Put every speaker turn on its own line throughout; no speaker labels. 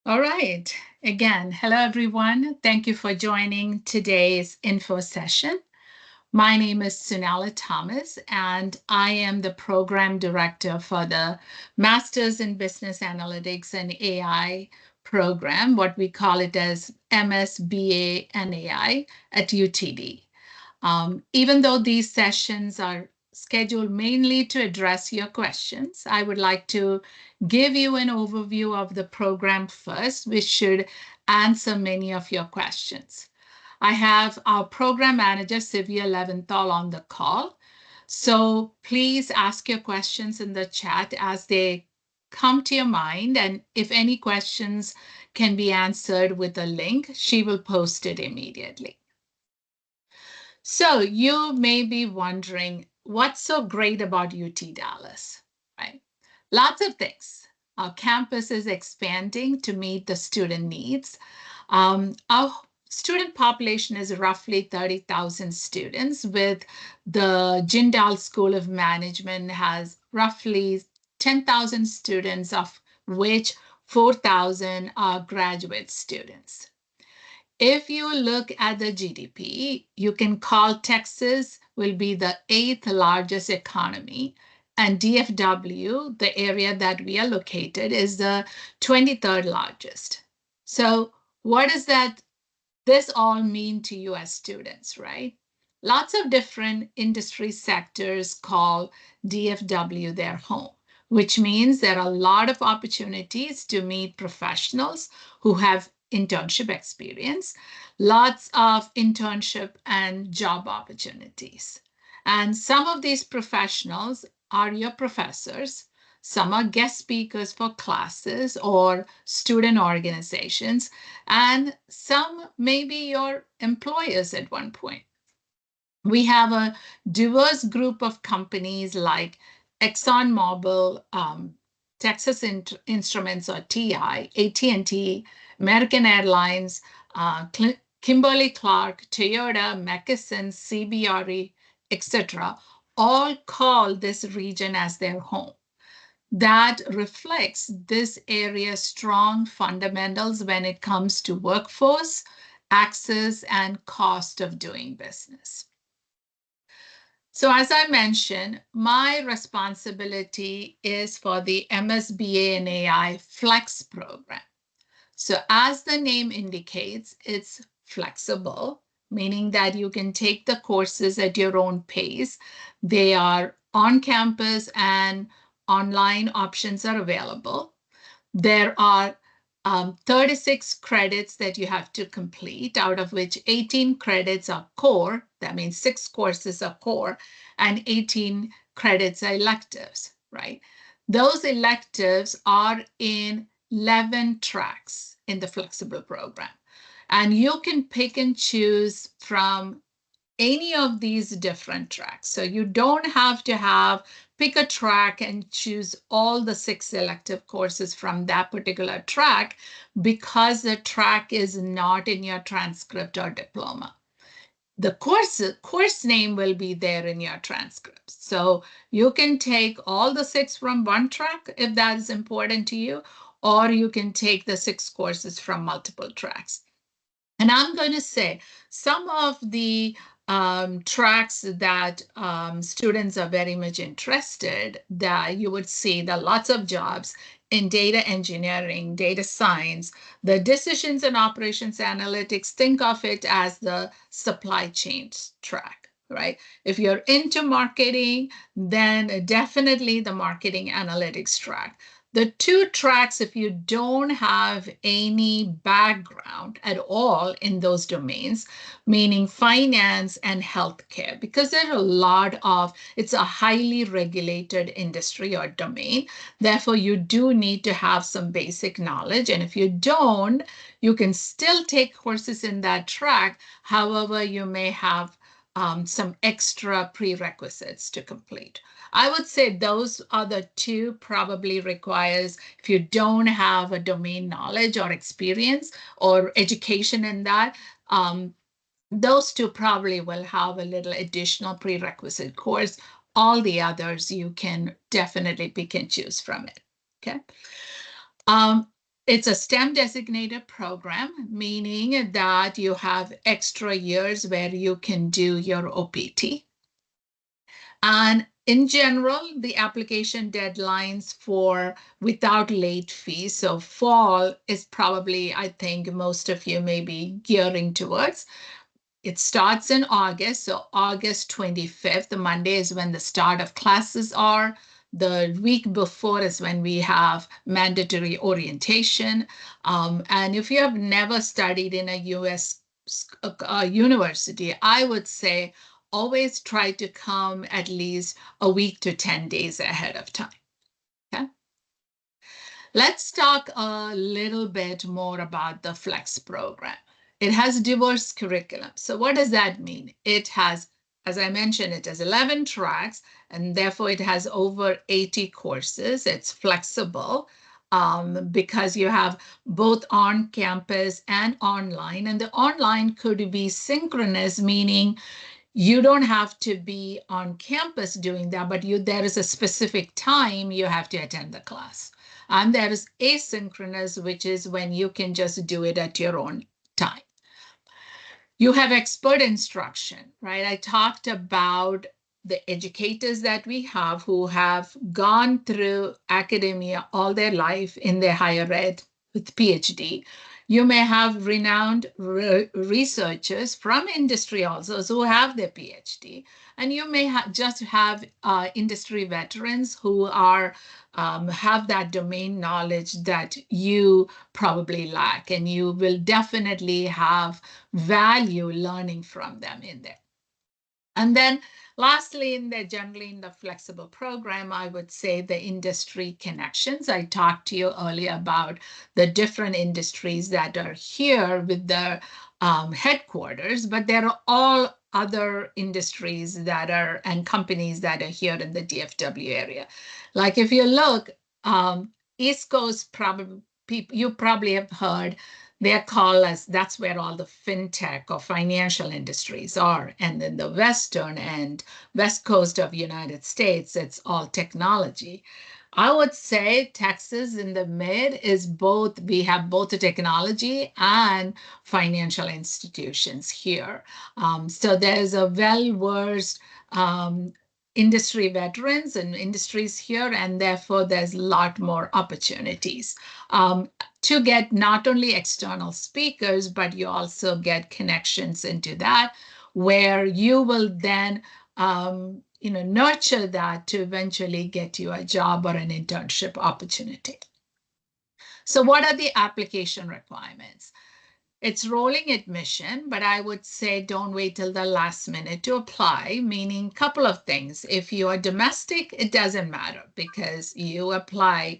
All right. Again, hello everyone. Thank you for joining today's info session. My name is Sunela Thomas, and I am the program director for the Masters in Business Analytics and AI program, what we call it as MSBA and AI at UTD. Even though these sessions are scheduled mainly to address your questions, I would like to give you an overview of the program first, which should answer many of your questions. I have our program manager, Sylvia Leventhal, on the call. So please ask your questions in the chat as they come to your mind. And if any questions can be answered with a link, she will post it immediately. So you may be wondering, what's so great about UT Dallas, right? Lots of things. Our campus is expanding to meet the student needs. Our student population is roughly 30,000 students, with the Jindal School of Management has roughly 10,000 students, of which 4,000 are graduate students. If you look at the GDP, you can call Texas will be the 8th largest economy, and DFW, the area that we are located, is the 23rd largest. So what does this all mean to you as students, right? Lots of different industry sectors call DFW their home, which means there are a lot of opportunities to meet professionals who have internship experience, lots of internship and job opportunities. And some of these professionals are your professors. Some are guest speakers for classes or student organizations, and some may be your employers at one point. We have a diverse group of companies like ExxonMobil, Texas Instruments or TI, AT&T, American Airlines, Kimberly-Clark, Toyota, McKesson, CBRE, etc., all call this region as their home. That reflects this area's strong fundamentals when it comes to workforce, access, and cost of doing business. So as I mentioned, my responsibility is for the MSBA and AI Flex program. So as the name indicates, it's flexible, meaning that you can take the courses at your own pace. They are on campus and online options are available. There are 36 credits that you have to complete, out of which 18 credits are core. That means 6 courses are core and 18 credits are electives, right? Those electives are in 11 tracks in the flexible program. And you can pick and choose from any of these different tracks. So you don't have to pick a track and choose all the 6 elective courses from that particular track, because the track is not in your transcript or diploma. The course name will be there in your transcript. So you can take all the 6 from one track if that is important to you, or you can take the 6 courses from multiple tracks. And I'm going to say some of the tracks that students are very much interested, that you would see that lots of jobs in data engineering, data science, the decisions and operations analytics. Think of it as the supply chain track, right? If you're into marketing, then definitely the marketing analytics track. The 2 tracks, if you don't have any background at all in those domains, meaning finance and healthcare, because there's it's a highly regulated industry or domain. Therefore, you do need to have some basic knowledge. And if you don't, you can still take courses in that track. However, you may have some extra prerequisites to complete. I would say those are the 2 probably requires, if you don't have a domain knowledge or experience or education in that, those 2 probably will have a little additional prerequisite course. All the others you can definitely pick and choose from it. Okay. It's a STEM designated program, meaning that you have extra years where you can do your OPT. And in general, the application deadlines for without late fees. So fall is probably, I think most of you may be gearing towards. It starts in August. So August 25th, the Monday is when the start of classes are. The week before is when we have mandatory orientation. And if you have never studied in a US university, I would say always try to come at least a week to 10 days ahead of time. Okay. Let's talk a little bit more about the Flex program. It has diverse curriculum. So what does that mean? It has, as I mentioned, it has 11 tracks, and therefore it has over 80 courses. It's flexible because you have both on campus and online. And the online could be synchronous, meaning you don't have to be on campus doing that, but there is a specific time you have to attend the class. And there is asynchronous, which is when you can just do it at your own time. You have expert instruction, right? I talked about the educators that we have who have gone through academia all their life in their higher ed with PhD. You may have renowned researchers from industry also who have their PhD, and you may just have industry veterans who are have that domain knowledge that you probably lack, and you will definitely have value learning from them in there. And then lastly, generally in the flexible program, I would say the industry connections. I talked to you earlier about the different industries that are here with the headquarters, but there are all other industries that are and companies that are here in the DFW area. Like if you look, East Coast probably you probably have heard they're called as that's where all the fintech or financial industries are. And then the western and west coast of United States, it's all technology. I would say Texas in the mid is both, we have both the technology and financial institutions here. So there's a well-versed industry veterans and industries here, and therefore there's a lot more opportunities. To get not only external speakers, but you also get connections into that, where you will then nurture that to eventually get you a job or an internship opportunity. So what are the application requirements? It's rolling admission, but I would say don't wait till the last minute to apply, meaning a couple of things. If you are domestic, it doesn't matter because you apply,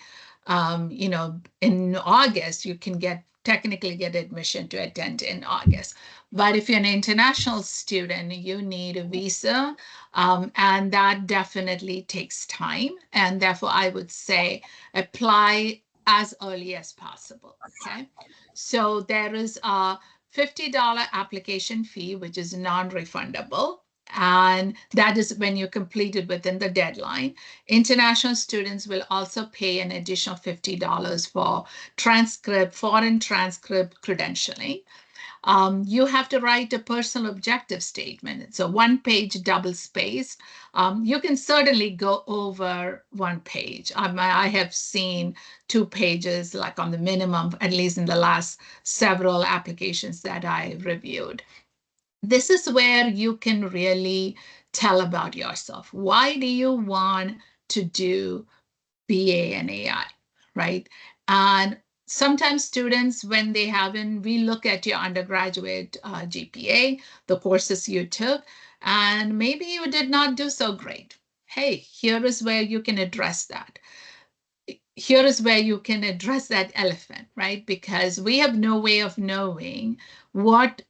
in August, you can technically get admission to attend in August. But if you're an international student, you need a visa, and that definitely takes time. And therefore, I would say apply as early as possible, okay? So there is a $50 application fee, which is non-refundable. And that is when you complete it within the deadline. International students will also pay an additional $50 for foreign transcript credentialing. You have to write a personal objective statement. It's a one-page double space. You can certainly go over one page. I have seen 2 pages, like on the minimum, at least in the last several applications that I reviewed. This is where you can really tell about yourself. Why do you want to do BA and AI, right? And sometimes students, when they haven't, we look at your undergraduate GPA, the courses you took, and maybe you did not do so great. Hey, here is where you can address that. Here is where you can address that elephant, right? Because we have no way of knowing what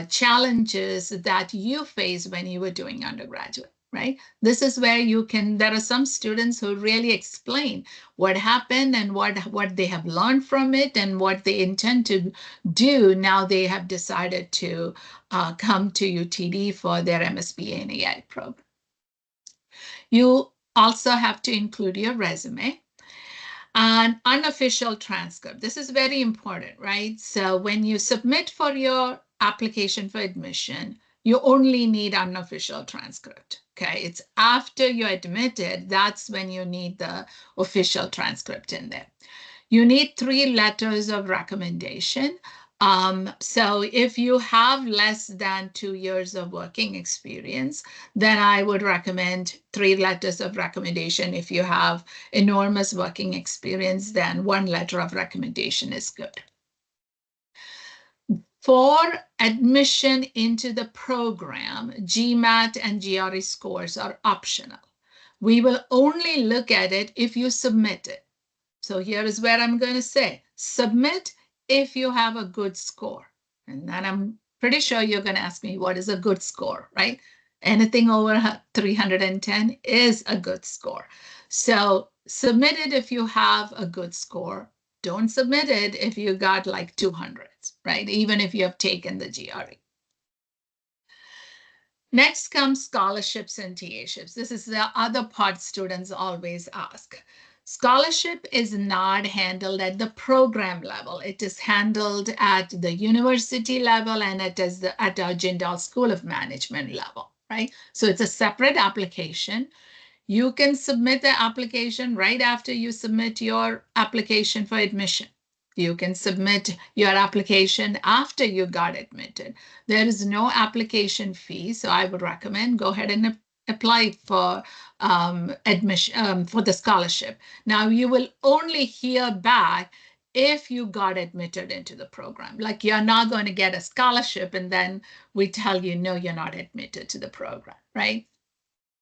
challenges that you face when you were doing undergraduate, right? This is where you can, there are some students who really explain what happened and what they have learned from it and what they intend to do now they have decided to come to UTD for their MSBA and AI program. You also have to include your resume. And unofficial transcript. This is very important, right? So when you submit for your application for admission, you only need unofficial transcript. Okay, it's after you're admitted, that's when you need the official transcript in there. You need 3 letters of recommendation. So if you have less than 2 years of working experience, then I would recommend 3 letters of recommendation. If you have enormous working experience, then 1 letter of recommendation is good. For admission into the program, GMAT and GRE scores are optional. We will only look at it if you submit it. So here is where I'm going to say, submit if you have a good score. And then I'm pretty sure you're going to ask me, what is a good score, right? Anything over 310 is a good score. So submit it if you have a good score. Don't submit it if you got like 200s, right? Even if you have taken the GRE. Next comes scholarships and TAships. This is the other part students always ask. Scholarship is not handled at the program level. It is handled at the university level, and it is at our Jindal School of Management level, right? So it's a separate application. You can submit the application right after you submit your application for admission. You can submit your application after you got admitted. There is no application fee, so I would recommend go ahead and apply for admission for the scholarship. Now you will only hear back if you got admitted into the program. Like you're not going to get a scholarship and then we tell you no, you're not admitted to the program, right?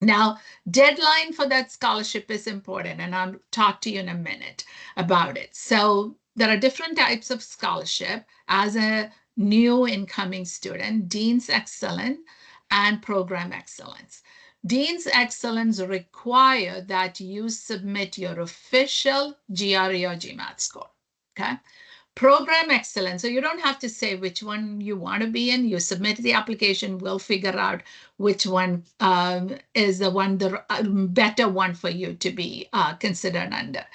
Now, deadline for that scholarship is important, and I'll talk to you in a minute about it. So there are different types of scholarship. As a new incoming student, Dean's Excellence and Program Excellence. Dean's Excellence require that you submit your official GRE or GMAT score, okay? Program excellence. So you don't have to say which one you want to be in. You submit the application. We'll figure out which one is the better one for you to be considered under.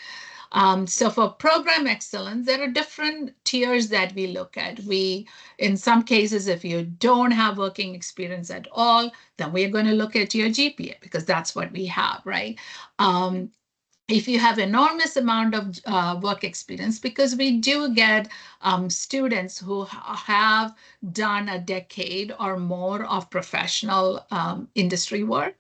So for program excellence, there are different tiers that we look at. In some cases, if you don't have working experience at all, then we're going to look at your GPA because that's what we have, right? If you have enormous amount of work experience, because we do get students who have done a decade or more of professional industry work,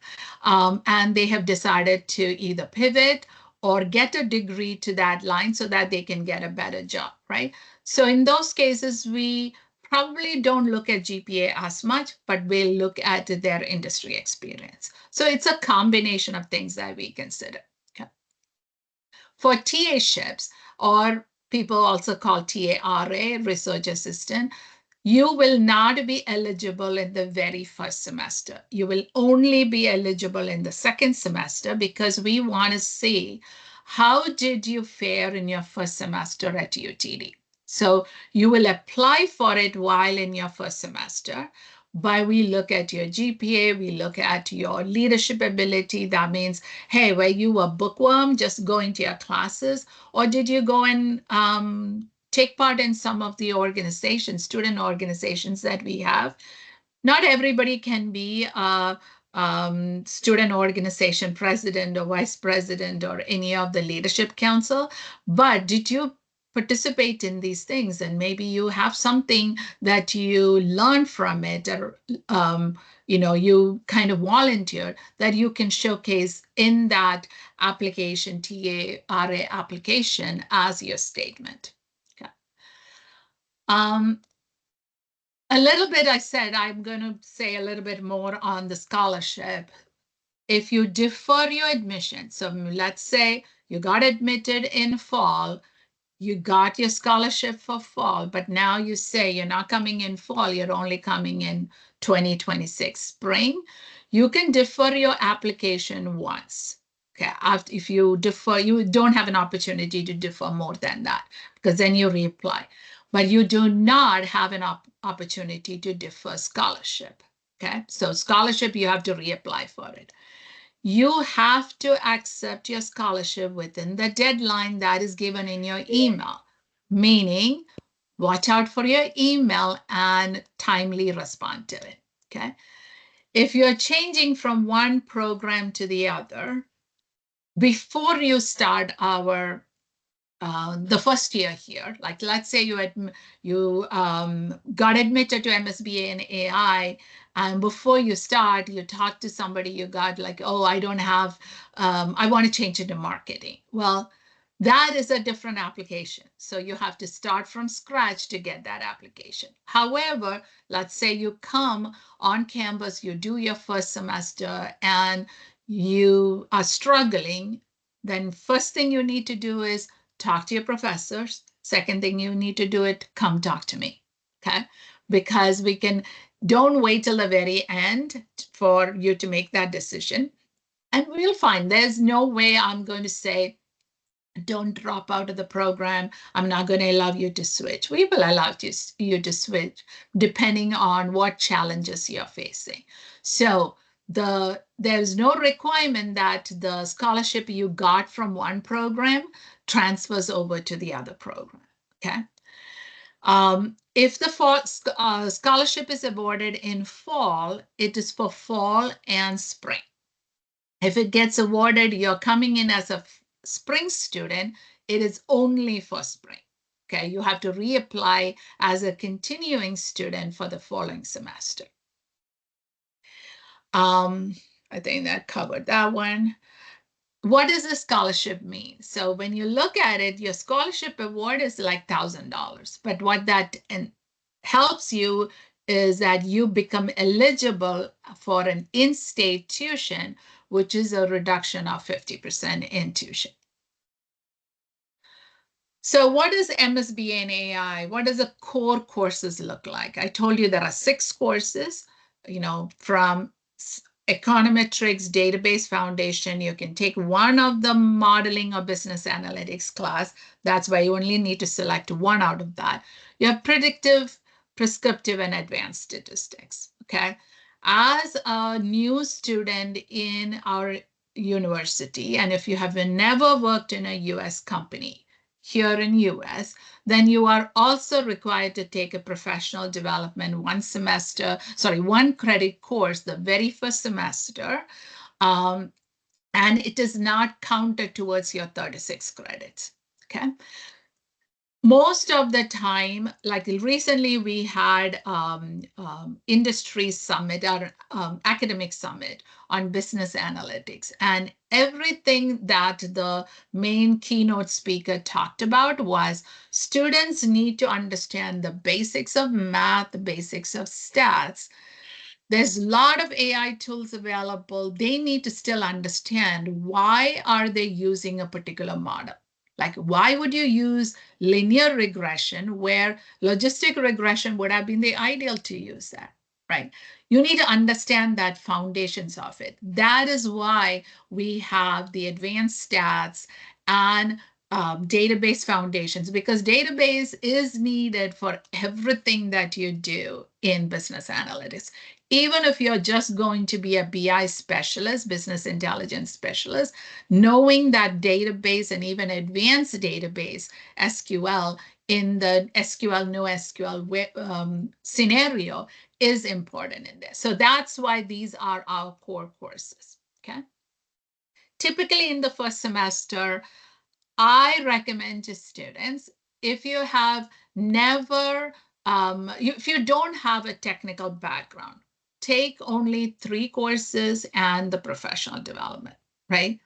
and they have decided to either pivot or get a degree to that line so that they can get a better job, right? So in those cases, we probably don't look at GPA as much, but we'll look at their industry experience. So it's a combination of things that we consider. For TAships, or people also call TARA, research assistant, you will not be eligible in the very first semester. You will only be eligible in the second semester because we want to see how did you fare in your first semester at UTD. So you will apply for it while in your first semester. But we look at your GPA, we look at your leadership ability. That means, hey, were you a bookworm just going to your classes, or did you go and take part in some of the organizations, student organizations that we have? Not everybody can be a student organization president or vice president or any of the leadership council, but did you participate in these things? And maybe you have something that you learn from it, or you kind of volunteer that you can showcase in that application, TARA application, as your statement. Okay. A little bit, I said, I'm going to say a little bit more on the scholarship. If you defer your admission, so let's say you got admitted in fall, you got your scholarship for fall, but now you say you're not coming in fall, you're only coming in 2026 spring, you can defer your application once. Okay, if you defer, you don't have an opportunity to defer more than that because then you reapply. But you do not have an opportunity to defer scholarship. Okay, so scholarship, you have to reapply for it. you have to accept your scholarship within the deadline that is given in your email, meaning watch out for your email and timely respond to it. Okay. If you're changing from one program to the other, before you start the first year here, like let's say you got admitted to MSBA in AI, and before you start, you talk to somebody, you got like, oh, I don't have, I want to change it to marketing. Well, that is a different application. So you have to start from scratch to get that application. However, let's say you come on campus, you do your first semester, and you are struggling, then first thing you need to do is talk to your professors. Second thing you need to do it, come talk to me. Okay. Because don't wait till the very end for you to make that decision. And we'll find there's no way I'm going to say, don't drop out of the program. I'm not going to allow you to switch. We will allow you to switch depending on what challenges you're facing. So there's no requirement that the scholarship you got from one program transfers over to the other program. Okay. If the scholarship is awarded in fall, it is for fall and spring. If it gets awarded, you're coming in as a spring student, it is only for spring. Okay, you have to reapply as a continuing student for the following semester. I think that covered that one. What does a scholarship mean? So when you look at it, your scholarship award is like $1,000. But what that helps you is that you become eligible for an in-state tuition, which is a reduction of 50% in tuition. So what is MSBA and AI? What does the core courses look like? I told you there are 6 courses, from econometrics, database foundation. You can take one of the modeling or business analytics class. That's why you only need to select one out of that. You have predictive, prescriptive, and advanced statistics. Okay. As a new student in our university, and if you have never worked in a US company, here in US, then you are also required to take a professional development one credit course the very first semester. And it is not counted towards your 36 credits. Okay. Most of the time, like recently we had industry summit or academic summit on business analytics, and everything that the main keynote speaker talked about was students need to understand the basics of math, the basics of stats. There's a lot of AI tools available. They need to still understand why are they using a particular model. Like, why would you use linear regression where logistic regression would have been the ideal to use that, right? You need to understand that foundations of it. That is why we have the advanced stats and database foundations, because database is needed for everything that you do in business analytics. Even if you're just going to be a BI specialist, business intelligence specialist, knowing that database and even advanced database, SQL, in the SQL, NoSQL scenario is important in this. So that's why these are our core courses, okay? Typically in the first semester, I recommend to students, if you have never, if you don't have a technical background, take only 3 courses and the professional development, right?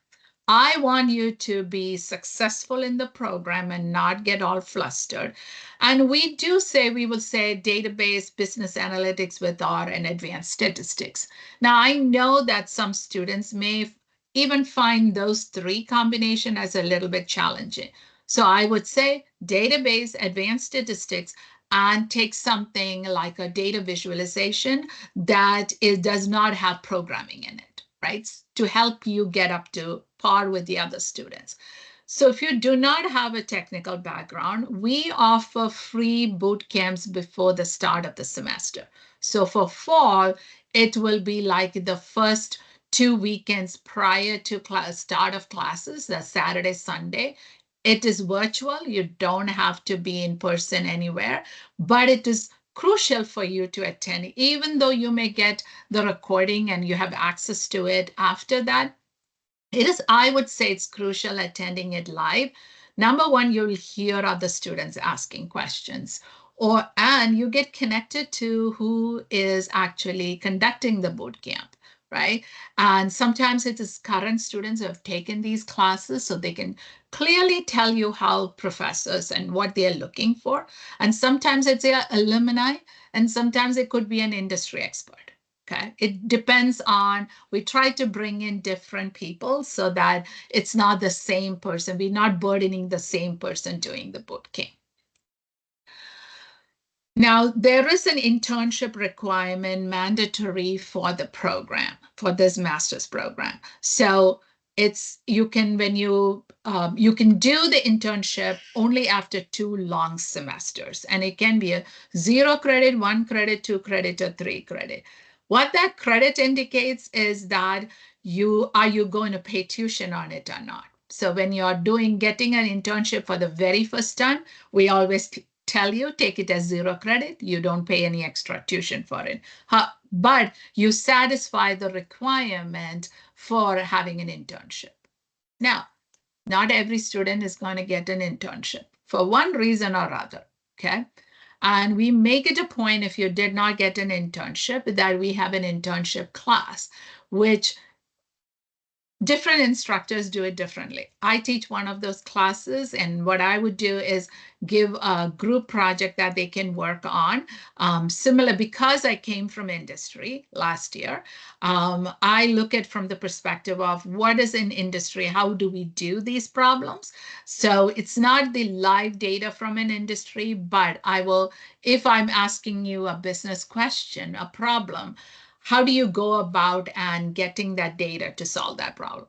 I want you to be successful in the program and not get all flustered. And we will say database, business analytics with R, and advanced statistics. Now, I know that some students may even find those 3 combination as a little bit challenging. So I would say database, advanced statistics, and take something like a data visualization that does not have programming in it, right? To help you get up to par with the other students. So if you do not have a technical background, we offer free boot camps before the start of the semester. So for fall, it will be like the first 2 weekends prior to start of classes, the Saturday, Sunday. It is virtual. You don't have to be in person anywhere, but it is crucial for you to attend, even though you may get the recording and you have access to it after that. It is, I would say it's crucial attending it live. Number one, you'll hear other students asking questions, and you get connected to who is actually conducting the boot camp, right? And sometimes it is current students who have taken these classes, so they can clearly tell you how professors and what they're looking for. And sometimes it's their alumni, and sometimes it could be an industry expert. Okay, it depends on, we try to bring in different people so that it's not the same person. We're not burdening the same person doing the boot camp. Now, there is an internship requirement mandatory for the program, for this master's program. So it's, you can, when you can do the internship only after 2 long semesters, and it can be a 0 credit, 1 credit, 2 credit, or 3 credit. What that credit indicates is that are you going to pay tuition on it or not? So when you're getting an internship for the very first time, we always tell you take it as 0 credit. You don't pay any extra tuition for it. But you satisfy the requirement for having an internship. Now, not every student is going to get an internship for one reason or other. Okay. And we make it a point, if you did not get an internship, that we have an internship class, which different instructors do it differently. I teach one of those classes, and what I would do is give a group project that they can work on. Similar, because I came from industry last year, I look at from the perspective of what is in industry, how do we do these problems? So it's not the live data from an industry, but I will, if I'm asking you a business question, a problem, how do you go about and getting that data to solve that problem?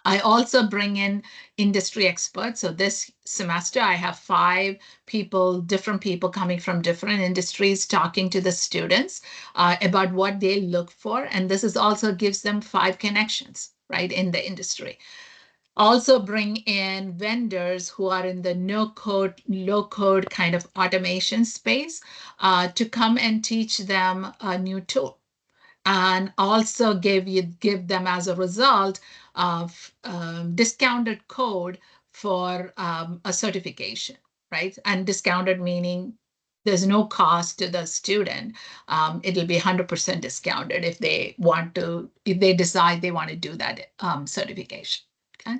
I also bring in industry experts. So this semester, I have 5 people, different people coming from different industries, talking to the students about what they look for. And this is also gives them 5 connections, right, in the industry. Also bring in vendors who are in the no code, low code kind of automation space to come and teach them a new tool, and also give them, as a result of discounted code for a certification, right? And discounted meaning there's no cost to the student. It'll be 100% discounted if they decide they want to do that certification. Okay.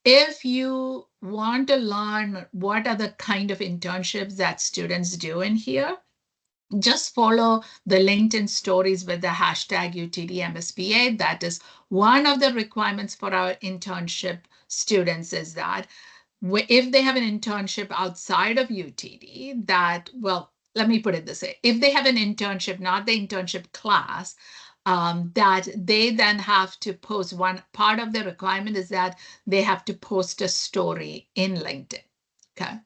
If you want to learn what are the kind of internships that students do in here, just follow the LinkedIn stories with the hashtag UTDMSBA. That is one of the requirements for our internship students, is that if they have an internship outside of UTD, well, let me put it this way. If they have an internship, not the internship class, that they then have to post, one part of the requirement is that they have to post a story in LinkedIn. Okay.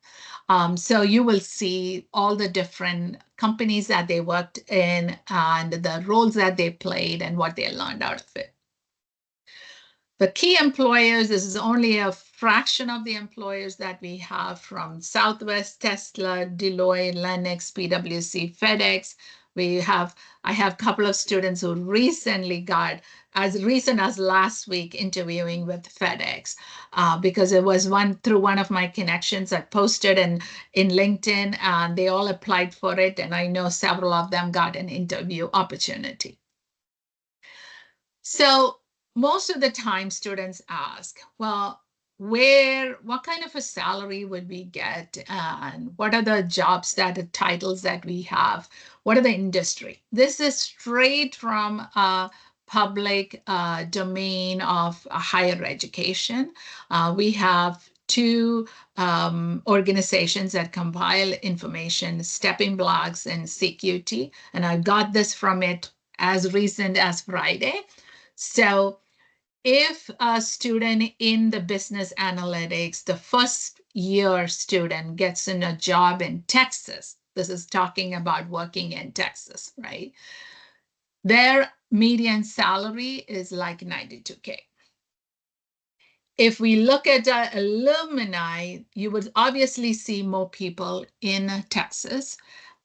So you will see all the different companies that they worked in and the roles that they played and what they learned out of it. The key employers, this is only a fraction of the employers that we have, from Southwest, Tesla, Deloitte, Lennox, PwC, FedEx. I have a couple of students who recently got, as recent as last week, interviewing with FedEx because it was through one of my connections. I posted in LinkedIn, and they all applied for it. And I know several of them got an interview opportunity. So most of the time students ask, well, what kind of a salary would we get? And what are the titles that we have? What are the industry? This is straight from a public domain of higher education. We have 2 organizations that compile information, Stepping Blocks and CQT, and I got this from it as recent as Friday. So if a student in the business analytics, the first year student, gets in a job in Texas, this is talking about working in Texas, right? Their median salary is like 92K. If we look at alumni, you would obviously see more people in Texas.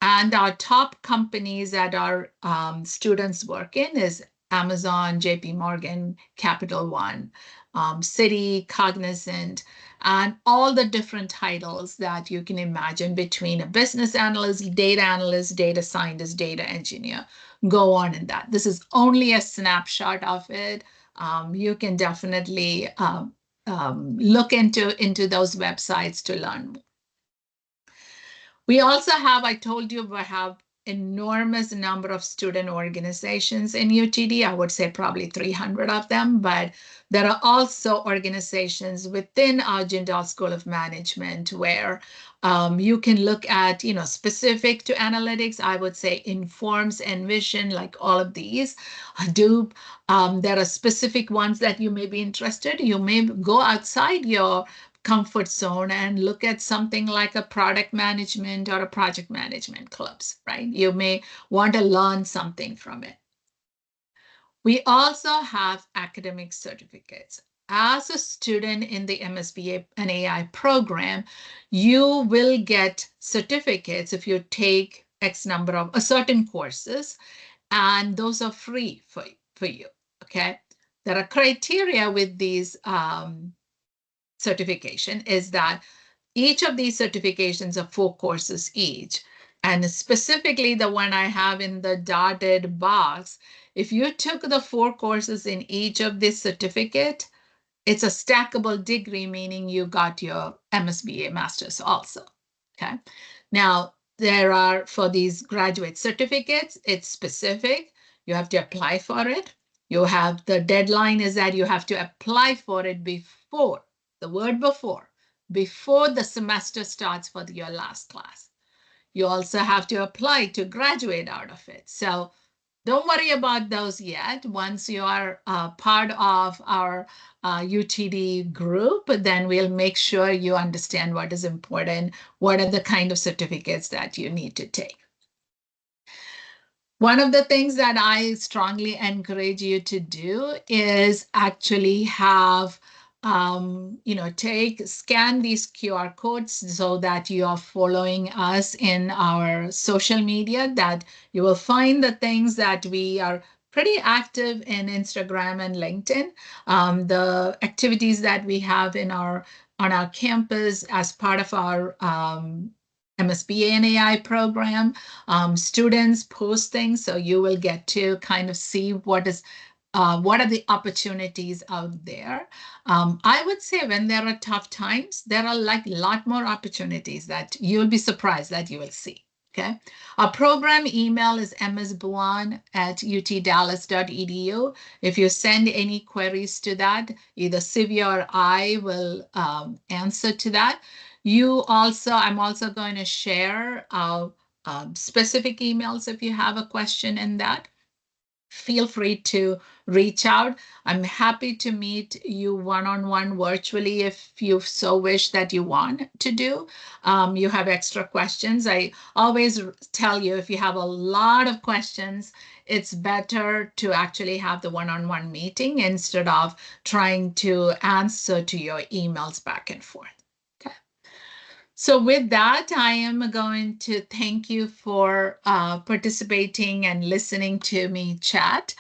And our top companies that our students work in is Amazon, JP Morgan, Capital One, Citi, Cognizant, and all the different titles that you can imagine between a business analyst, data scientist, data engineer, go on in that. This is only a snapshot of it. You can definitely look into those websites to learn more. We also have, I told you, we have enormous number of student organizations in UTD. I would say probably 300 of them, but there are also organizations within our Jindal School of Management where you can look at, specific to analytics. I would say Informs, Envision, like all of these do. There are specific ones that you may be interested. You may go outside your comfort zone and look at something like a product management or a project management clubs, right? You may want to learn something from it. We also have academic certificates. As a student in the MSBA and AI program, you will get certificates if you take X number of certain courses, and those are free for you, okay? There are criteria with these certification is that each of these certifications are 4 courses each. And specifically the one I have in the dotted box, if you took the 4 courses in each of this certificate, it's a stackable degree, meaning you got your MSBA master's also. Okay. Now, there are, for these graduate certificates, it's specific. You have to apply for it. You have, the deadline is that you have to apply for it before, the word before the semester starts for your last class. You also have to apply to graduate out of it. So don't worry about those yet. Once you are part of our UTD group, then we'll make sure you understand what is important, what are the kind of certificates that you need to take. One of the things that I strongly encourage you to do is actually have scan these QR codes so that you are following us in our social media, that you will find the things that we are pretty active in Instagram and LinkedIn. The activities that we have on our campus as part of our MSBA and AI program. Students post things, so you will get to kind of see what are the opportunities out there. I would say when there are tough times, there are like a lot more opportunities that you'll be surprised that you will see. Okay. Our program email is msbuan@utdallas.edu. If you send any queries to that, either Sylvia or I will answer to that. I'm also going to share specific emails if you have a question in that. Feel free to reach out. I'm happy to meet you one-on-one virtually if you so wish that you want to do. You have extra questions. I always tell you, if you have a lot of questions, it's better to actually have the one-on-one meeting instead of trying to answer to your emails back and forth. So with that, I am going to thank you for participating and listening to me chat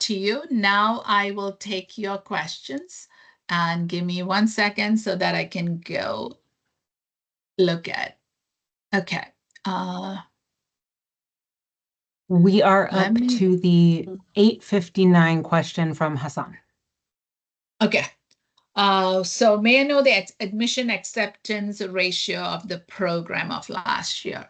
to you. Now I will take your questions, and give me 1 second so that I can go look at. Okay.
We are up to the 8:59 question from Hassan.
Okay. So may I know the admission acceptance ratio of the program of last year?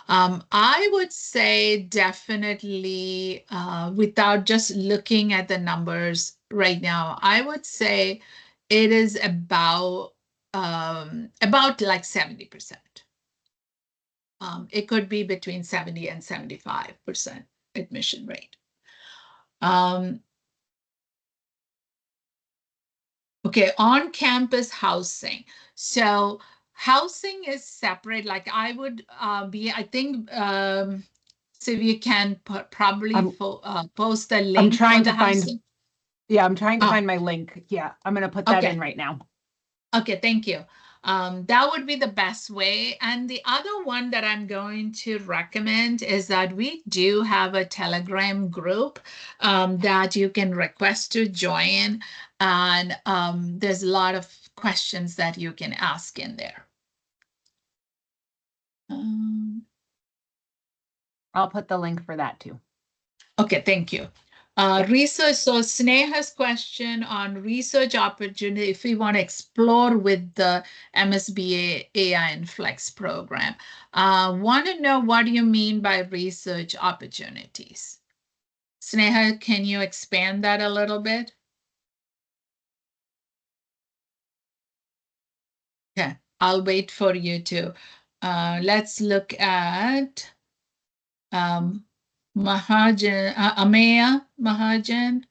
I would say definitely, without just looking at the numbers right now, I would say it is about like 70%. It could be between 70 and 75% admission rate. Okay, on-campus housing. So housing is separate. Like I would I think So you can probably post the link
I'm trying
for
to
the
find.
housing.
Yeah, I'm trying to find my link. Yeah, I'm going to put that in right now.
Okay, thank you. That would be the best way. And the other one that I'm going to recommend is that we do have a Telegram group that you can request to join. And there's a lot of questions that you can ask in there.
I'll put the link for that too.
Okay, thank you. Research, so Sneha's question on research opportunity, if we want to explore with the MSBA AI and Flex program. Want to know what do you mean by research opportunities? Sneha, can you expand that a little bit? Okay, I'll wait for you to. Let's look at Mahajan, Ameya Mahajan.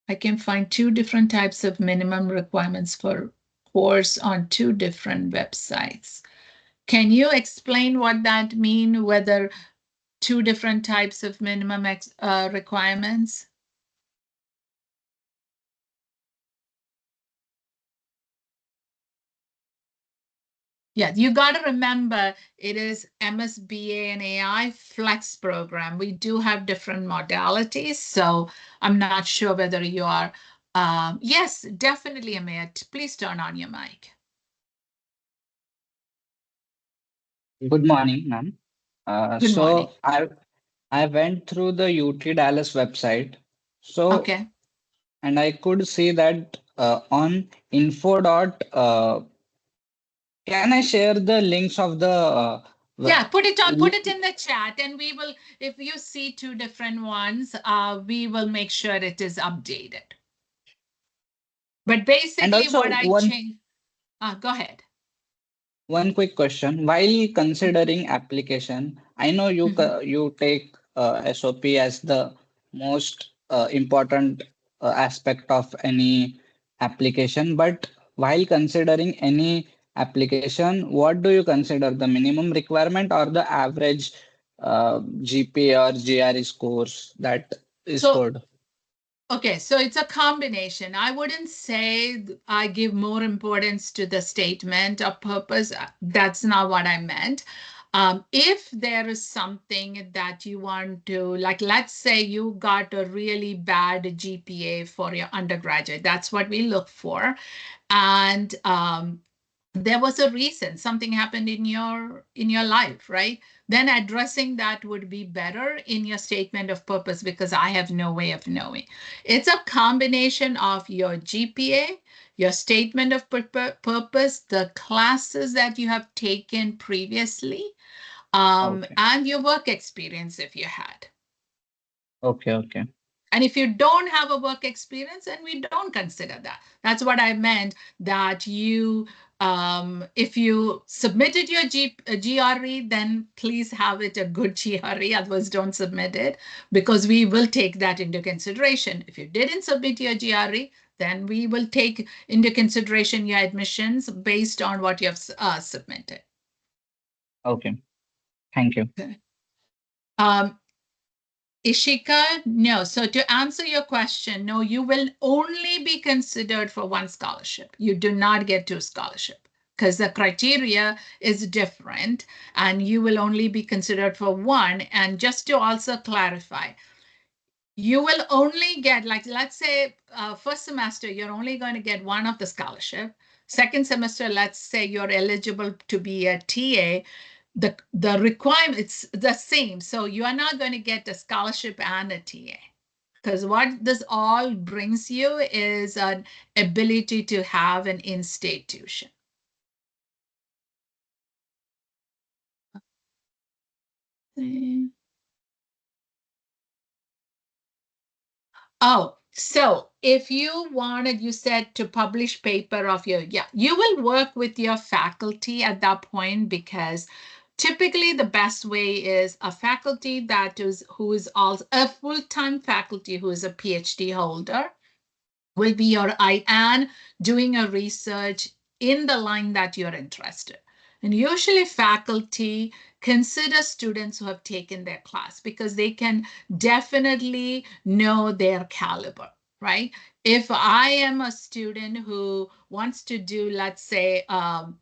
I can find two different types of minimum requirements for course on two different websites. Can you explain what that mean, whether two different types of minimum requirements? Yeah, you got to remember it is MSBA and AI Flex program. We do have different modalities, so I'm not sure whether you are. Yes, definitely, Amit. Please turn on your mic.
Good morning, ma'am.
Good morning.
I went through the UT Dallas website.
Okay.
And I could see that on info dot. Can I share the links of the?
Yeah, put it in the chat, and we will. If you see two different ones, we will make sure it is updated. But basically,
and also
what I changed. Go ahead.
One quick question. While considering application, I know you take SOP as the most important aspect of any application, but while considering any application, what do you consider the minimum requirement or the average GPA or GRE scores that is scored?
Okay, so it's a combination. I wouldn't say I give more importance to the statement of purpose. That's not what I meant. If there is something that you want to, like, let's say you got a really bad GPA for your undergraduate, that's what we look for. And there was a reason, something happened in your life, right? Then addressing that would be better in your statement of purpose, because I have no way of knowing. It's a combination of your GPA, your statement of purpose, the classes that you have taken previously, and your work experience if you had.
Okay.
And if you don't have a work experience, then we don't consider that. That's what I meant, that you, if you submitted your GRE, then please have it a good GRE, otherwise don't submit it, because we will take that into consideration. If you didn't submit your GRE, then we will take into consideration your admissions based on what you have submitted.
Okay, thank you.
Okay. Ishika, no. So to answer your question, no, you will only be considered for one scholarship. You do not get two scholarship, because the criteria is different and you will only be considered for one. And just to also clarify, you will only get, like, let's say first semester, you're only going to get one of the scholarship. Second semester, let's say you're eligible to be a TA, the requirement, it's the same. So you are not going to get a scholarship and a TA, because what this all brings you is an ability to have an institution. Oh, so if you wanted, you said to publish paper of your, yeah, you will work with your faculty at that point, because typically the best way is a faculty who is also a full-time faculty who is a PhD holder will be your IAN doing a research in the line that you're interested. And usually faculty consider students who have taken their class because they can definitely know their caliber, right? If I am a student who wants to do, let's say, a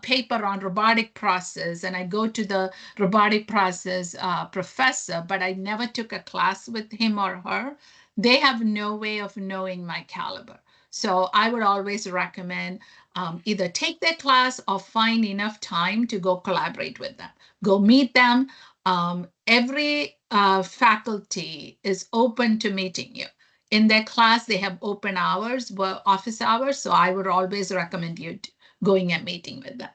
paper on robotic process, and I go to the robotic process professor, but I never took a class with him or her, they have no way of knowing my caliber. So I would always recommend either take their class or find enough time to go collaborate with them, go meet them. Every faculty is open to meeting you. In their class, they have open hours, office hours. So I would always recommend you going and meeting with them.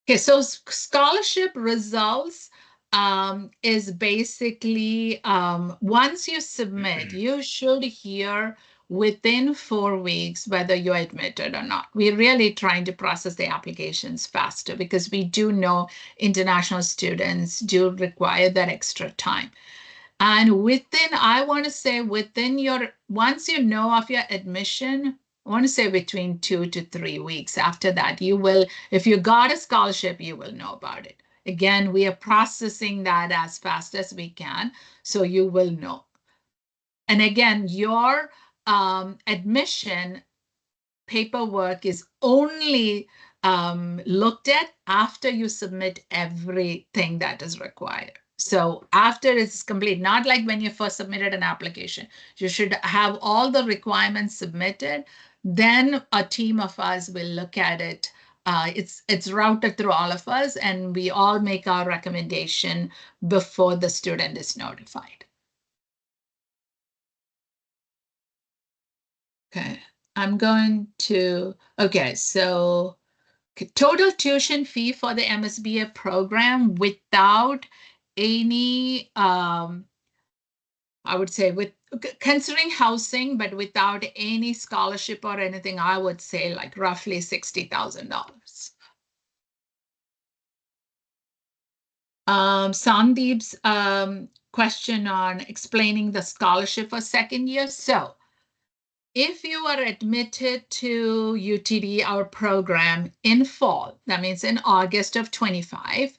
Okay, so scholarship results is basically once you submit, you should hear within 4 weeks whether you're admitted or not. We're really trying to process the applications faster because we do know international students do require that extra time. And within, I want to say within your, once you know of your admission, I want to say between 2 to 3 weeks after that, you will, if you got a scholarship, you will know about it. Again, we are processing that as fast as we can, so you will know. And again, your admission paperwork is only looked at after you submit everything that is required. So after it's complete, not like when you first submitted an application, you should have all the requirements submitted. Then a team of us will look at it. It's routed through all of us, and we all make our recommendation before the student is notified. Okay, I'm going to, okay, so total tuition fee for the MSBA program without any, I would say with considering housing, but without any scholarship or anything, I would say like roughly $60,000. Sandeep's question on explaining the scholarship for second year. So if you are admitted to UTD, our program in fall, that means in August of 25,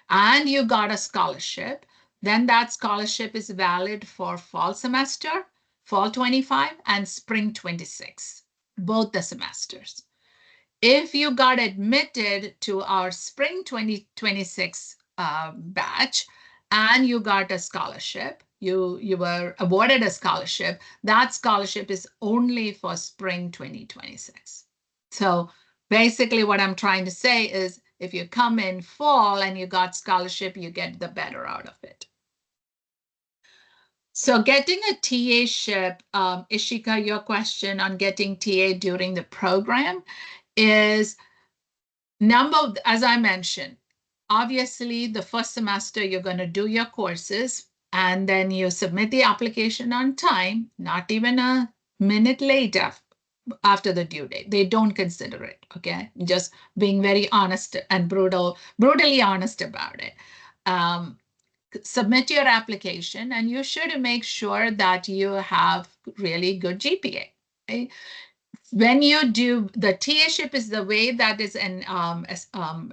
and you got a scholarship, then that scholarship is valid for fall semester, fall 25, and spring 26, both the semesters. If you got admitted to our spring 2026 batch and you got a scholarship, you were awarded a scholarship, that scholarship is only for spring 2026. So basically what I'm trying to say is if you come in fall and you got scholarship, you get the better out of it. So getting a TA-ship, Ishika, your question on getting TA during the program is as I mentioned, obviously the first semester you're going to do your courses and then you submit the application on time, not even a minute later after the due date. They don't consider it, okay? Just being very honest and brutally honest about it. Submit your application and you should make sure that you have really good GPA. Okay? When you do the TA-ship is the way that is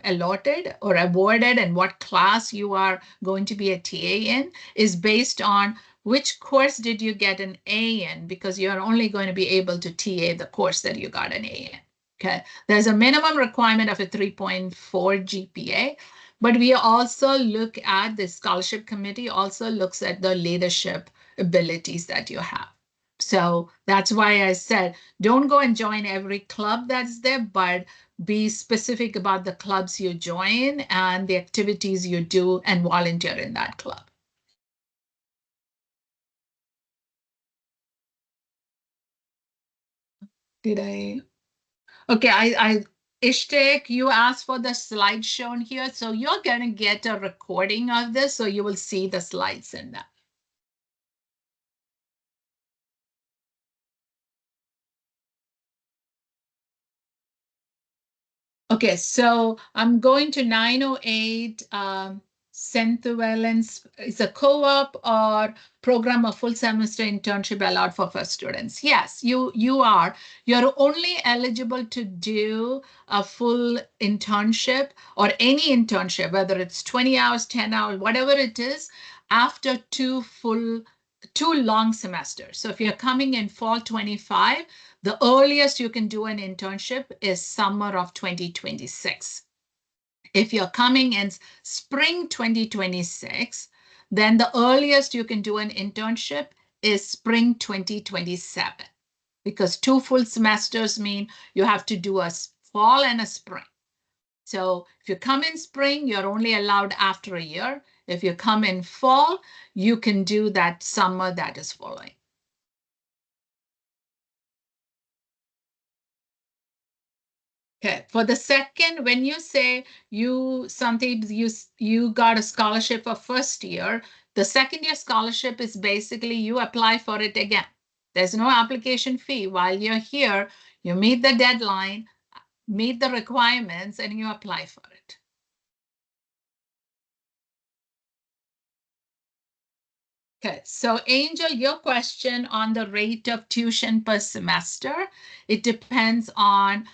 allotted or awarded and what class you are going to be a TA in is based on which course did you get an A in, because you're only going to be able to TA the course that you got an A in. Okay, there's a minimum requirement of a 3.4 GPA, but we also look at the scholarship committee also looks at the leadership abilities that you have. So that's why I said, don't go and join every club that's there, but be specific about the clubs you join and the activities you do and volunteer in that club. Did I? Okay, Ishtek, you asked for the slide shown here. So you're going to get a recording of this, so you will see the slides in that. Okay, so I'm going to 908. Centurelens is a co-op or program of full semester internship allowed for first students. Yes, you are. You're only eligible to do a full internship or any internship, whether it's 20 hours, 10 hours, whatever it is, after two long semesters. So if you're coming in fall 25, the earliest you can do an internship is summer of 2026. If you're coming in spring 2026, then the earliest you can do an internship is spring 2027, because two full semesters mean you have to do a fall and a spring. So if you come in spring, you're only allowed after a year. If you come in fall, you can do that summer that is following. Okay, for the second, when you say sometimes you got a scholarship for first year, the second year scholarship is basically you apply for it again. There's no application fee. While you're here, you meet the deadline, meet the requirements, and you apply for it. Okay, so Angel, your question on the rate of tuition per semester, it depends on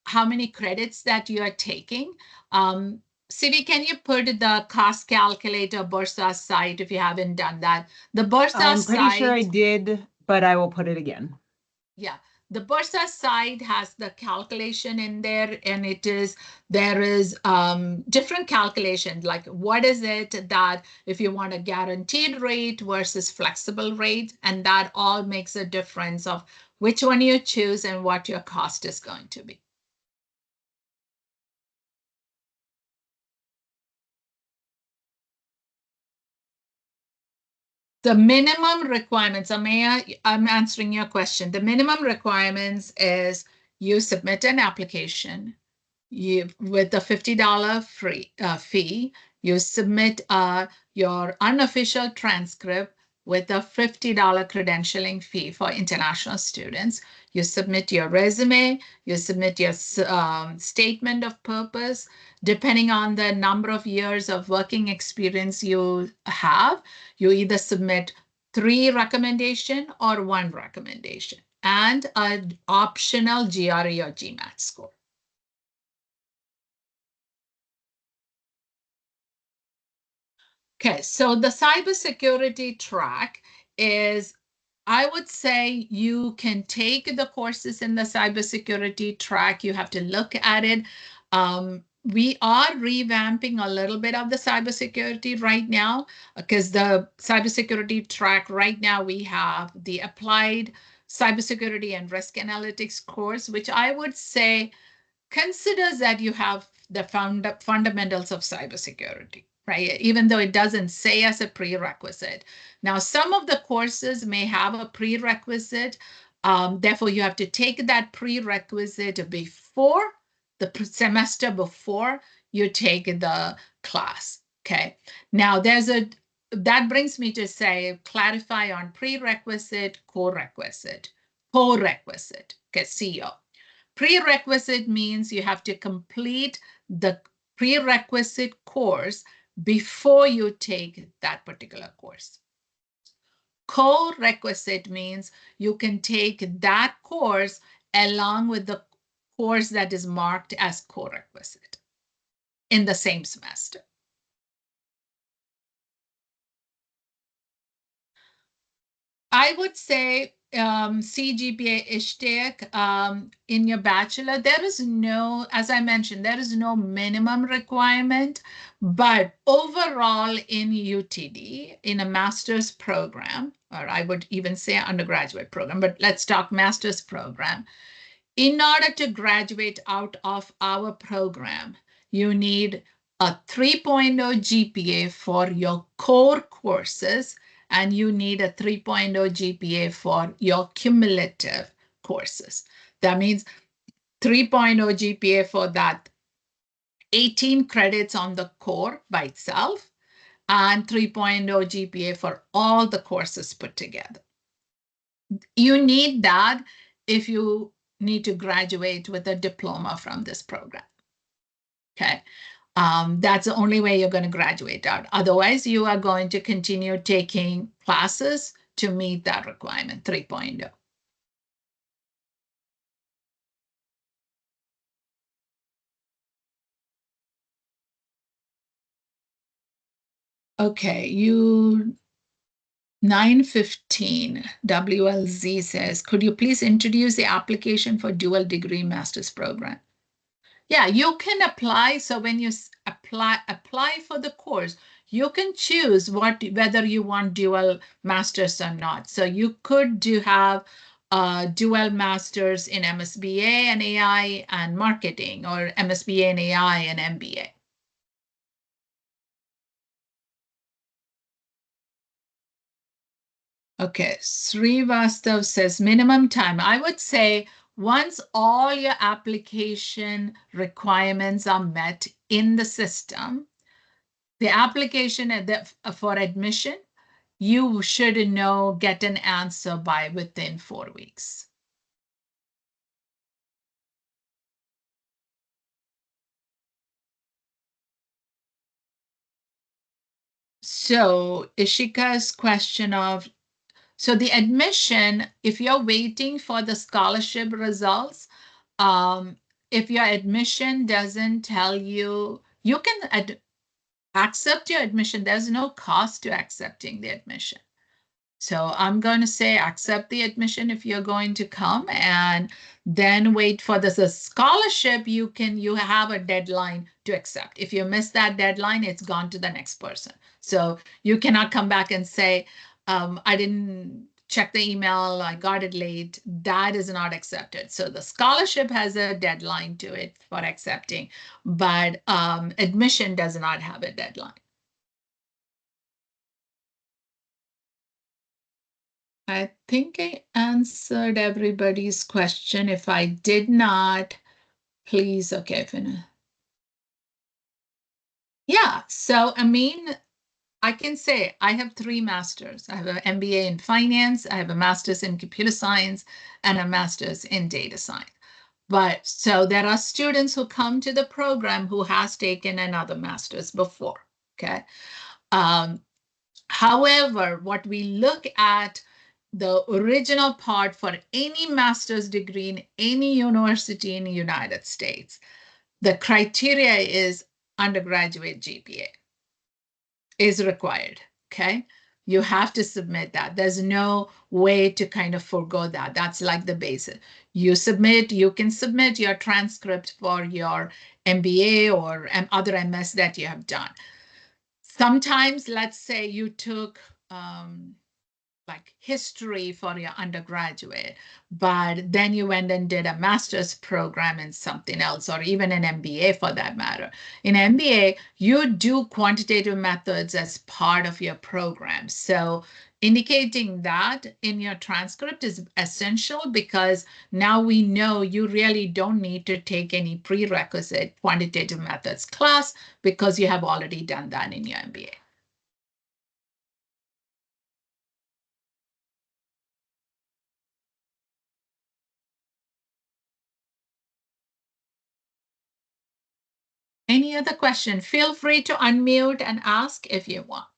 how many credits that you are taking. Sivi, can you put the cost calculator Bursa site if you haven't done that? The Bursa site.
I'm pretty sure I did, but I will put it again.
Yeah, the Bursa site has the calculation in there, and there is different calculations, like what is it that if you want a guaranteed rate versus flexible rate, and that all makes a difference of which one you choose and what your cost is going to be. The minimum requirements, Amaya, I'm answering your question. The minimum requirements is you submit an application with a $50 fee. You submit your unofficial transcript with a $50 credentialing fee for international students. You submit your resume, you submit your statement of purpose. Depending on the number of years of working experience you have, you either submit 3 recommendation or 1 recommendation and an optional GRE or GMAT score. Okay, so the cybersecurity track is, I would say you can take the courses in the cybersecurity track. You have to look at it. We are revamping a little bit of the cybersecurity right now, because the cybersecurity track right now, we have the applied cybersecurity and risk analytics course, which I would say considers that you have the fundamentals of cybersecurity, right? Even though it doesn't say as a prerequisite. Now, some of the courses may have a prerequisite. Therefore, you have to take that prerequisite before the semester before you take the class. Okay. Now, that brings me to say, clarify on prerequisite, co-requisite, co-requisite, okay, CO. Prerequisite means you have to complete the prerequisite course before you take that particular course. Co-requisite means you can take that course along with the course that is marked as co-requisite in the same semester. I would say CGPA ISHTEC in your bachelor, there is no, as I mentioned, there is no minimum requirement, but overall in UTD, in a master's program, or I would even say undergraduate program, but let's talk master's program. In order to graduate out of our program, you need a 3.0 GPA for your core courses, and you need a 3.0 GPA for your cumulative courses. That means 3.0 GPA for that 18 credits on the core by itself, and 3.0 GPA for all the courses put together. You need that if you need to graduate with a diploma from this program. Okay. That's the only way you're going to graduate out. Otherwise, you are going to continue taking classes to meet that requirement 3.0. Okay, you 915 WLZ says, could you please introduce the application for dual degree master's program? Yeah, you can apply. So when you apply for the course, you can choose whether you want dual masters or not. So you could have dual masters in MSBA and AI and marketing, or MSBA and AI and MBA. Okay, Srivastav says minimum time. I would say once all your application requirements are met in the system, the application for admission, you should get an answer by within 4 weeks. So Ishika's question of, so the admission, if you're waiting for the scholarship results, if your admission doesn't tell you, you can accept your admission. There's no cost to accepting the admission. So I'm going to say accept the admission if you're going to come, and then wait for the scholarship. You have a deadline to accept. If you miss that deadline, it's gone to the next person. So you cannot come back and say, I didn't check the email, I got it late. That is not accepted. So the scholarship has a deadline to it for accepting, but admission does not have a deadline. I think I answered everybody's question. If I did not, please, okay. Yeah, so I can say I have 3 masters. I have an MBA in finance, I have a master's in computer science, and a master's in data science. But so there are students who come to the program who has taken another master's before, okay? However, what we look at, the original part for any master's degree in any university in the United States, the criteria is undergraduate GPA is required, okay? You have to submit that. There's no way to kind of forego that. That's like the basis. You can submit your transcript for your MBA or other MS that you have done. Sometimes, let's say you took like history for your undergraduate, but then you went and did a master's program in something else, or even an MBA for that matter. In MBA, you do quantitative methods as part of your program. So indicating that in your transcript is essential, because now we know you really don't need to take any prerequisite quantitative methods class, because you have already done that in your MBA. Any other question? Feel free to unmute and ask if you want.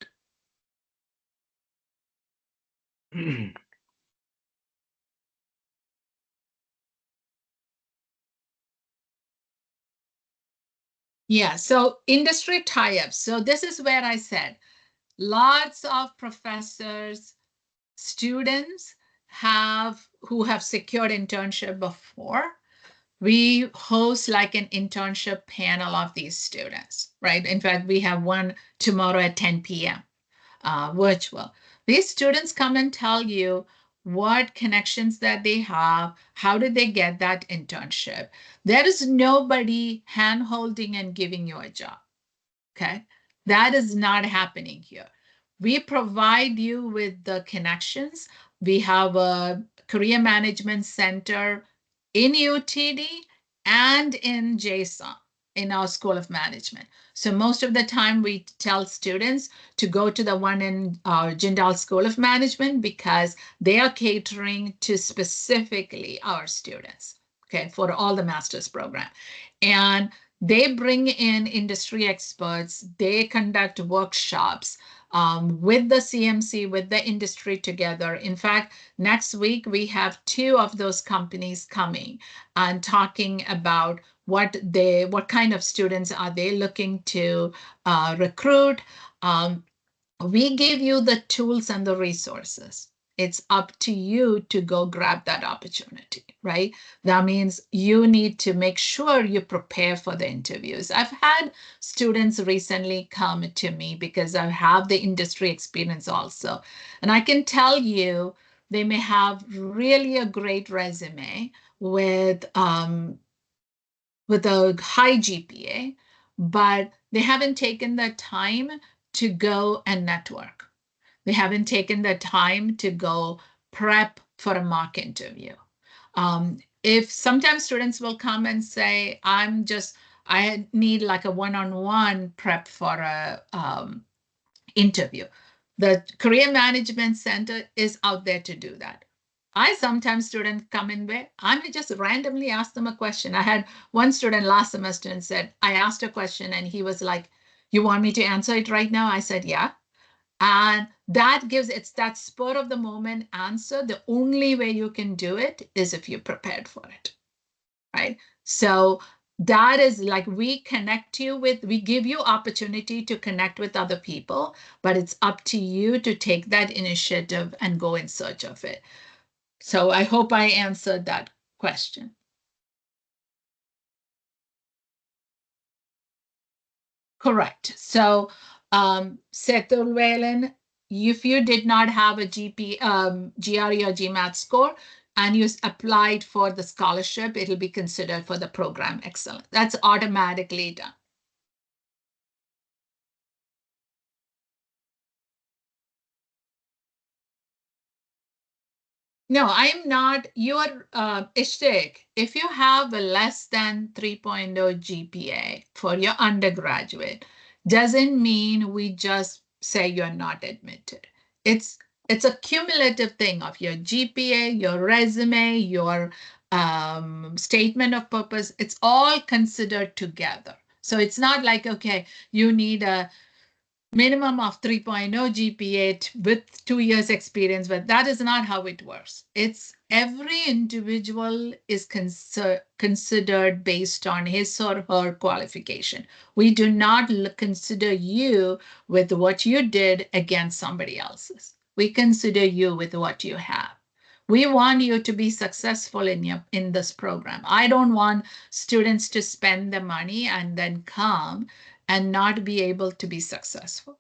Yeah, so industry tie-ups. So this is where I said lots of professors, students who have secured internship before. We host like an internship panel of these students, right? In fact, we have one tomorrow at 10 p.m. Virtual. These students come and tell you what connections that they have, how did they get that internship. There is nobody hand-holding and giving you a job, okay? That is not happening here. We provide you with the connections. We have a career management center in UTD and in JSON, in our School of Management. So most of the time we tell students to go to the one in Jindal School of Management, because they are catering to specifically our students, okay, for all the master's program. And They bring in industry experts. They conduct workshops with the CMC, with the industry together. In fact, next week we have 2 of those companies coming and talking about what kind of students are they looking to recruit. We give you the tools and the resources. It's up to you to go grab that opportunity, right? That means you need to make sure you prepare for the interviews. I've had students recently come to me because I have the industry experience also. And I can tell you, they may have really a great resume with a high GPA, but they haven't taken the time to go and network. They haven't taken the time to go prep for a mock interview. If sometimes students will come and say, I need like a one-on-one prep for a interview. The Career Management Center is out there to do that. I sometimes students come in where I may just randomly ask them a question. I had one student last semester and said, I asked a question and he was like, you want me to answer it right now? I said, yeah. And it's that spur of the moment answer. The only way you can do it is if you're prepared for it, right? So that is like we give you opportunity to connect with other people, but it's up to you to take that initiative and go in search of it. So I hope I answered that question. Correct. So, Setulvelan, if you did not have a GRE or GMAT score and you applied for the scholarship, it'll be considered for the program excellence. That's automatically done. No, I'm not. You're Ishtik. If you have a less than 3.0 GPA for your undergraduate, doesn't mean we just say you're not admitted. It's it's a cumulative thing of your GPA, your resume, your statement of purpose. It's all considered together. So it's not like, okay, you need a minimum of 3.0 GPA with 2 years experience, but that is not how it works. It's every individual is considered based on his or her qualification. We do not consider you with what you did against somebody else's. We consider you with what you have. We want you to be successful in this program. I don't want students to spend the money and then come and not be able to be successful.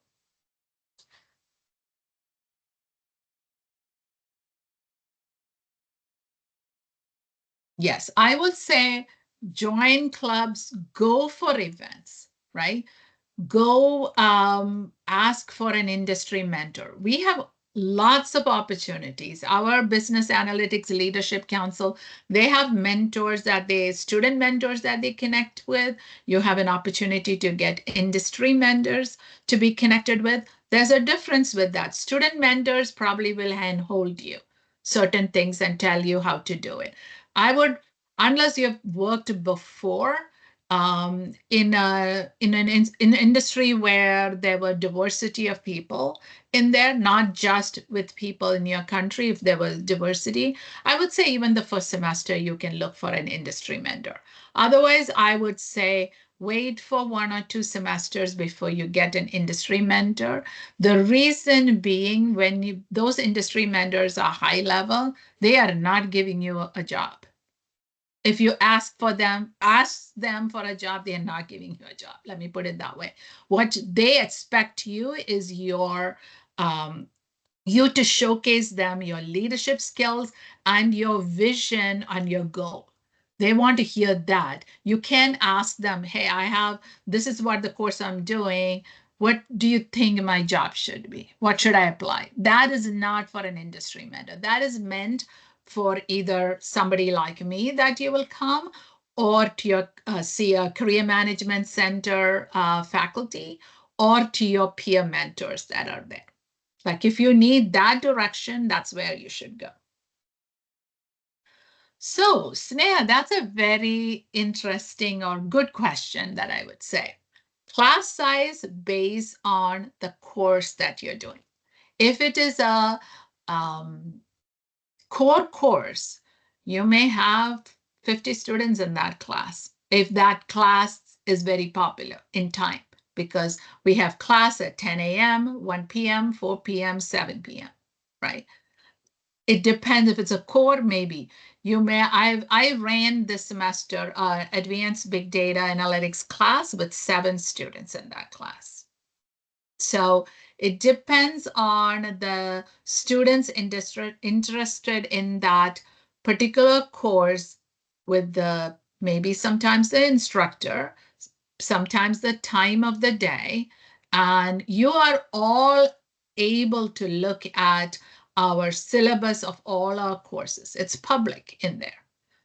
Yes, I would say join clubs, go for events, right? Go ask for an industry mentor. We have lots of opportunities. Our Business Analytics Leadership Council, they have student mentors that they connect with. You have an opportunity to get industry mentors to be connected with. There's a difference with that. Student mentors probably will handhold you certain things and tell you how to do it. I would, unless you've worked before, in an industry where there were diversity of people in there, not just with people in your country. If there was diversity, I would say even the first semester you can look for an industry mentor. Otherwise, I would say wait for 1 or 2 semesters before you get an industry mentor. The reason being, when those industry mentors are high level, they are not giving you a job. If you ask them for a job, they're not giving you a job. Let me put it that way. What they expect you is you to showcase them your leadership skills and your vision and your goal. They want to hear that. You can ask them, hey, this is what the course I'm doing. What do you think my job should be? What should I apply? That is not for an industry mentor. That is meant for either somebody like me that you will come, or to your see a career management center faculty, or to your peer mentors that are there. Like if you need that direction, that's where you should go. So, Sneha, that's a very interesting or good question that I would say. Class size based on the course that you're doing. If it is a um, core course, you may have 50 students in that class. If that class is very popular in time, because we have class at 10 a.m., 1 p.m., 4 p.m., 7 p.m., right? It depends. If it's a core, maybe you may. I ran this semester advanced big data analytics class with 7 students in that class. So it depends on the students interested in that particular course, with the maybe sometimes the instructor, sometimes the time of the day, and you are all able to look at our syllabus of all our courses. It's public in there.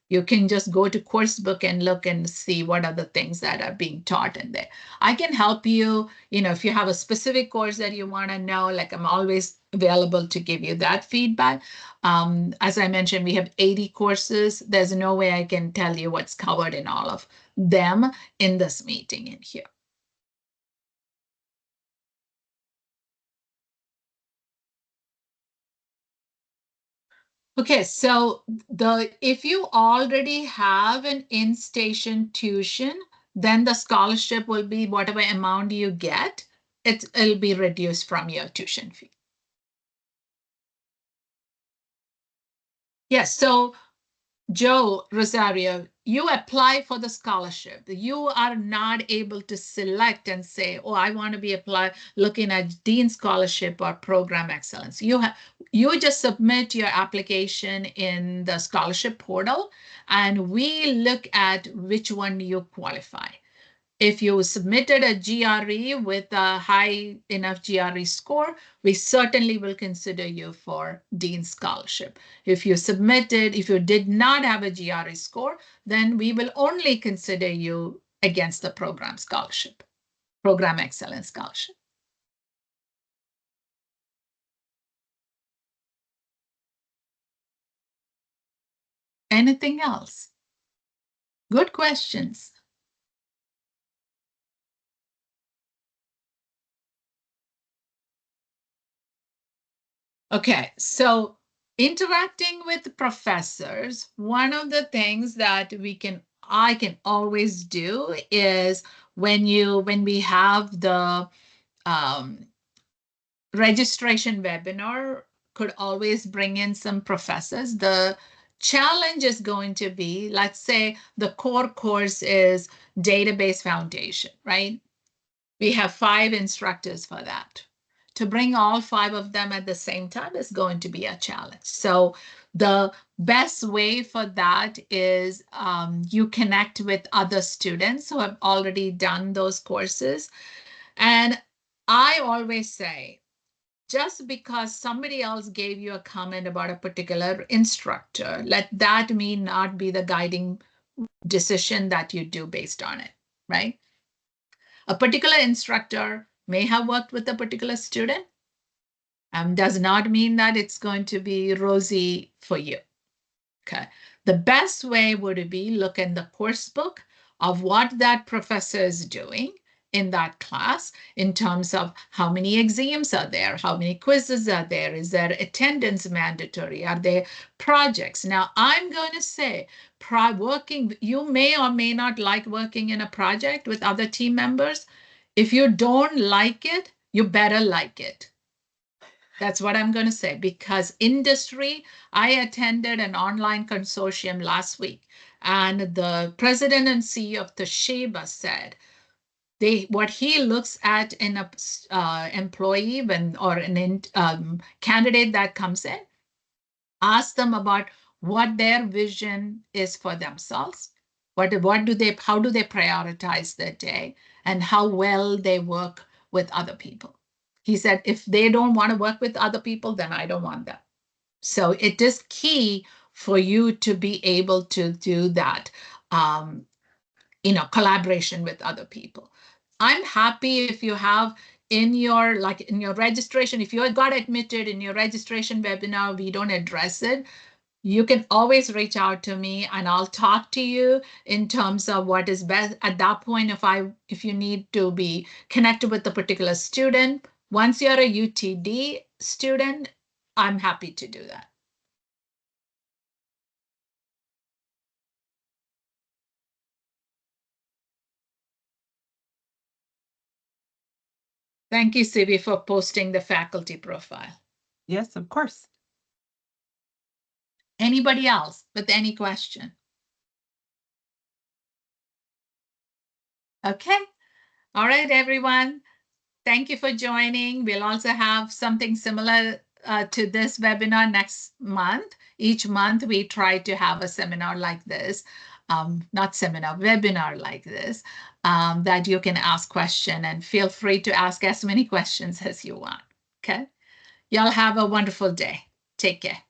You can just go to course book and look and see what are the things that are being taught in there. I can help you, if you have a specific course that you want to know, like I'm always available to give you that feedback. As I mentioned, we have 80 courses. There's no way I can tell you what's covered in all of them in this meeting in here. Okay, so if you already have an in-station tuition, then the scholarship will be whatever amount you get, it'll be reduced from your tuition fee. Yes, so Joe Rosario, you apply for the scholarship. You are not able to select and say, "Oh, I want to be looking at Dean Scholarship or Program Excellence." You just submit your application in the scholarship portal, and we look at which one you qualify. If you submitted a GRE with a high enough GRE score, we certainly will consider you for Dean Scholarship. If you did not have a GRE score, then we will only consider you against the program scholarship, Program Excellence Scholarship. Anything else? Good questions. Okay, so interacting with professors, one of the things that I can always do is when we have the registration webinar, could always bring in some professors. The challenge is going to be, let's say the core course is database foundation, right? We have 5 instructors for that. To bring all 5 of them at the same time is going to be a challenge. So the best way for that is you connect with other students who have already done those courses. And I always say, just because somebody else gave you a comment about a particular instructor, let that mean not be the guiding decision that you do based on it, right? A particular instructor may have worked with a particular student, does not mean that it's going to be rosy for you. Okay. The best way would be look in the course book of what that professor is doing in that class in terms of how many exams are there, how many quizzes are there, is there attendance mandatory, are there projects. Now, I'm going to say you may or may not like working in a project with other team members. If you don't like it, you better like it. That's what I'm going to say, because industry, I attended an online consortium last week, and the president and CEO of Toshiba said what he looks at in a employee or an candidate that comes in, ask them about what their vision is for themselves, how do they prioritize their day, and how well they work with other people. He said, if they don't want to work with other people, then I don't want them. So it is key for you to be able to do that, collaboration with other people. I'm happy if you have in your registration, if you got admitted in your registration webinar, we don't address it. you can always reach out to me and I'll talk to you in terms of what is best at that point. If you need to be connected with a particular student, once you're a UTD student, I'm happy to do that. Thank you, Sibi, for posting the faculty profile.
Yes, of course.
Anybody else with any question? Okay. All right, everyone. Thank you for joining. We'll also have something similar to this webinar next month. Each month, we try to have a seminar like this, not seminar, webinar like this, that you can ask question, and feel free to ask as many questions as you want. Okay. Y'all have a wonderful day. Take care.